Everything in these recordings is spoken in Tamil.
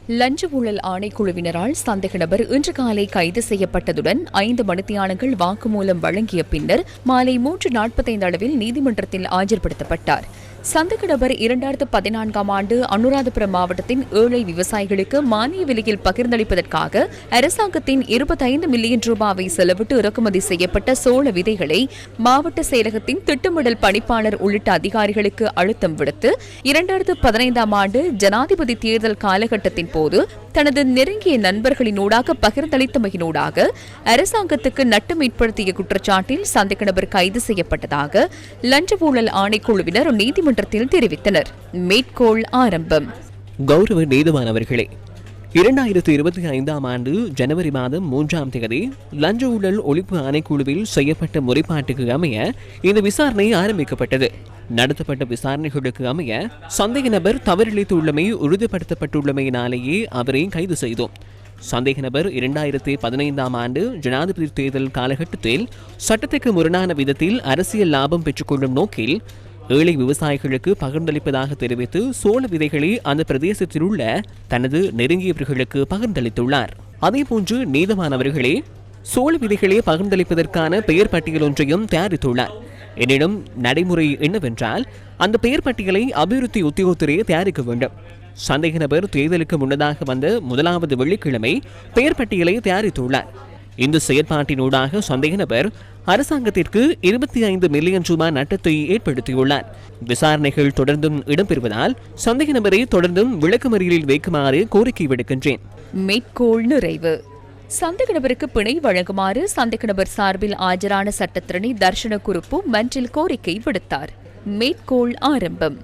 லஞ்ச ஊழல் ஆணைக்குழுவினரால் சந்தேக நபர் இன்று காலை கைது செய்யப்பட்டதுடன் 5 மணித்தியாலங்கள் வாக்குமூலம் வழங்கிய பின்னர் மாலை 3:45 அளவில் நீதிமன்றத்தில் ஆஜர்படுத்தப்பட்டார். சந்தேக நபர் 2014ஆம் ஆண்டு அனுராதபுரம் மாவட்டத்தின் ஏழை விவசாயிகளுக்கு மானிய விலையில் பகிர்ந்தளிப்பதற்காக அரசாங்கத்தின் 25 மில்லியன் ரூபாவை செலவிட்டு இறக்குமதி செய்யப்பட்ட சோள விதைகளை மாவட்ட செயலகத்தின் திட்டமிடல் பணிப்பாளர் உள்ளிட்ட அதிகாரிகளுக்கு அழுத்தம் விடுத்து 2015ஆம் ஆண்டு ஜனாதிபதி தேர்தல் காலகட்டத்தின் போது தனது நெருங்கிய நண்பர்களினூடாக பகிர்ந்தளித்தமையினூடாக அரசாங்கத்துக்கு நட்டம் ஏற்படுத்திய குற்றச்சாட்டில் சந்தேக நபர் கைது செய்யப்பட்டதாக லஞ்ச ஊழல் ஆணைக்குழுவினர் நீதிமன்றத்தில் தெரிவித்தனர். மேற்கோள் ஆரம்பம். கௌரவ நீதிவான் அவர்களே, 2025ஆம் ஆண்டு ஜனவரி மாதம் 3ஆம் தேதி லஞ்ச ஊழல் ஒழிப்பு ஆணைக்குழுவில் செய்யப்பட்ட முறைப்பாட்டுக்கு அமைய இந்த விசாரணை ஆரம்பிக்கப்பட்டது. நடத்தப்பட்ட விசாரணைகளுக்கு அமைய சந்தேக நபர் தவறிழைத்துள்ளமை உறுதிப்படுத்தப்பட்டுள்ளமையினாலேயே அவரை கைது செய்தோம். சந்தேக நபர் 2015ஆம் ஆண்டு ஜனாதிபதி தேர்தல் காலகட்டத்தில் சட்டத்துக்கு முரணான விதத்தில் அரசியல் லாபம் பெற்றுக்கொள்ளும் நோக்கில் ஏழை விவசாயிகளுக்கு பகிர்ந்தளிப்பதாக தெரிவித்து சோள விதைகளை அந்த பிரதேசத்தில் உள்ள தனது நெருங்கியவர்களுக்கு பகிர்ந்தளித்துள்ளார். அதேபோன்று நீதவானவர்களே, சோள விதைகளை பகிர்ந்தளிப்பதற்கான பெயர் பட்டியல் ஒன்றையும் தயாரித்துள்ளார். எனினும் நடைமுறை என்னவென்றால் அந்த பெயர் பட்டியலை அபிவிருத்தி உத்தியோகத்தரே தயாரிக்க வேண்டும். சந்தேக நபர் தேர்தலுக்கு முன்னதாக வந்த முதலாவது வெள்ளிக்கிழமை பெயர் பட்டியலை தயாரித்துள்ளார். இந்த செயற்பாட்டினூடாக சந்தேக நபர் அரசாங்கத்திற்கு 25 மில்லியன் ரூபாய் நட்டத்தை ஏற்படுத்தியுள்ளார். விசாரணைகள் தொடர்ந்தும் இடம்பெறுவதால் சந்தேக நபரை தொடர்ந்தும் விளக்கமறியலில் வைக்குமாறு கோரிக்கை விடுக்கின்றேன். மேற்கோள் நிறைவு. சந்தேக நபருக்கு பிணை வழங்குமாறு சந்தேக நபர் சார்பில் ஆஜரான சட்டத்திரணி தர்ஷன குருப்பு மன்றில் கோரிக்கை விடுத்தார். மேற்கோள் ஆரம்பம்.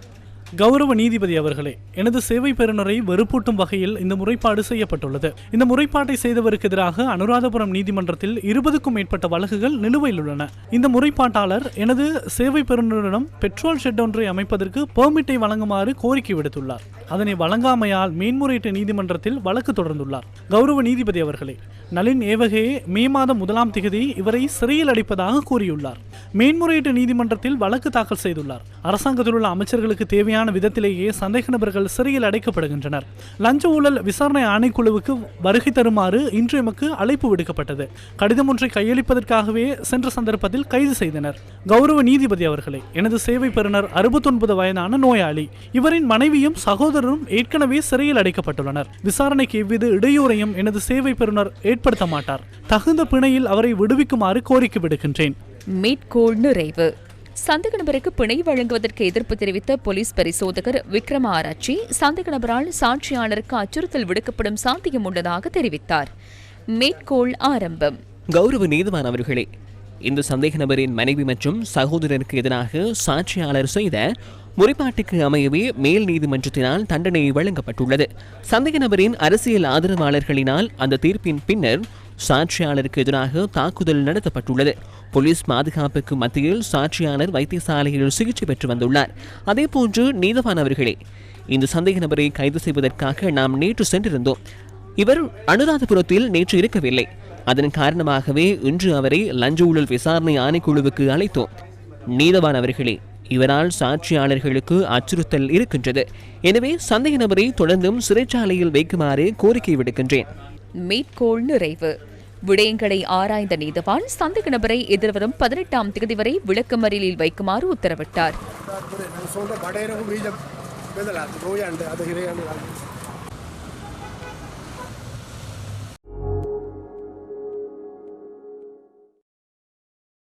கௌரவ நீதிபதி அவர்களே, எனது சேவை பெறுநரை வெறுப்பூட்டும் வகையில் இந்த முறைப்பாடு செய்யப்பட்டுள்ளது. இந்த முறைப்பாட்டை செய்தவருக்கு எதிராக அனுராதபுரம் நீதிமன்றத்தில் 20க்கும் மேற்பட்ட வழக்குகள் நிலுவையில் உள்ளன. இந்த முறைப்பாட்டாளர் எனது சேவை பெறுநரிடம் பெட்ரோல் ஷெட் ஒன்றை அமைப்பதற்கு பெர்மிட்டை வழங்குமாறு கோரிக்கை விடுத்துள்ளார். அதனை வழங்காமையால் மேன்முறையீட்டு நீதிமன்றத்தில் வழக்கு தொடர்ந்துள்ளார். கௌரவ நீதிபதி அவர்களே, நளின் ஏவகையே மே மாதம் 1ஆம் தேதி இவரை சிறையில் அடைப்பதாக கூறியுள்ளார். மேன்முறையீட்டு நீதிமன்றத்தில் வழக்கு தாக்கல் செய்துள்ளார். அரசாங்கத்தில் உள்ள அமைச்சர்களுக்கு தேவையான விதத்திலேயே சந்தேக நபர்கள் சிறையில் அடைக்கப்படுகின்றனர். லஞ்ச ஊழல் விசாரணை ஆணைக்குழுவுக்கு வருகை தருமாறு இன்று எமக்கு அழைப்பு விடுக்கப்பட்டது. கடிதம் ஒன்றை கையளிப்பதற்காகவே சென்ற சந்தர்ப்பத்தில் கைது செய்தனர். கௌரவ நீதிபதி அவர்களே, எனது சேவை பெறுநர் 69 வயதான நோயாளி. இவரின் மனைவியும் சகோதரரும் ஏற்கனவே சிறையில் அடைக்கப்பட்டுள்ளனர். விசாரணைக்கு எவ்வித இடையூறையும் எனது சேவை பெறுநர் ஏற்படுத்த மாட்டார். தகுந்த பிணையில் அவரை விடுவிக்குமாறு கோரிக்கை விடுக்கின்றேன். மேற்கோள் நிறைவு. சந்தேக நபருக்கு பிணை வழங்குவதற்கு எதிர்ப்பு தெரிவித்த போலீஸ் பரிசோதகர் விக்ரம ஆராய்ச்சி சந்தேக நபரால் சாட்சியாளருக்கு அச்சுறுத்தல் விடுக்கப்படும் சாத்தியம் உள்ளதாக தெரிவித்தார். மேற்கோள் ஆரம்பம். கௌரவ நீதிவான் அவர்களே, இந்த சந்தேக நபரின் மனைவி மற்றும் சகோதரருக்கு எதிராக சாட்சியாளர் செய்த முறைப்பாட்டுக்கு அமையவே மேல் நீதிமன்றத்தினால் தண்டனை வழங்கப்பட்டுள்ளது. சந்தேக நபரின் அரசியல் ஆதரவாளர்களினால் அந்த தீர்ப்பின் பின்னர் சாட்சியாளருக்கு எதிராக தாக்குதல் நடத்தப்பட்டுள்ளது. போலீஸ் பாதுகாப்புக்கு மத்தியில் சாட்சியாளர் வைத்தியசாலையில் சிகிச்சை பெற்று வந்துள்ளார். அதேபோன்று நீதவான் அவர்களே, இந்த சந்தேக நபரை கைது செய்வதற்காக நாம் நேற்று சென்றிருந்தோம். இவர் அனுராதபுரத்தில் நேற்று இருக்கவில்லை. அதன் காரணமாகவே இன்று அவரை லஞ்ச ஊழல் விசாரணை ஆணைக்குழுவுக்கு அழைத்தோம். நீதவான் அவர்களே, இவரால் சாட்சியாளர்களுக்கு அச்சுறுத்தல் இருக்கின்றது. எனவே சந்தேக நபரை தொடர்ந்தும் சிறைச்சாலையில் வைக்குமாறு கோரிக்கை விடுக்கின்றேன். மேற்கோள் நிறைவு. விடயங்களை ஆராய்ந்த நீதவான் சந்தேக நபரை எதிர்வரும் 18ஆம் தேதி வரை விளக்கமறியலில் வைக்குமாறு உத்தரவிட்டார்.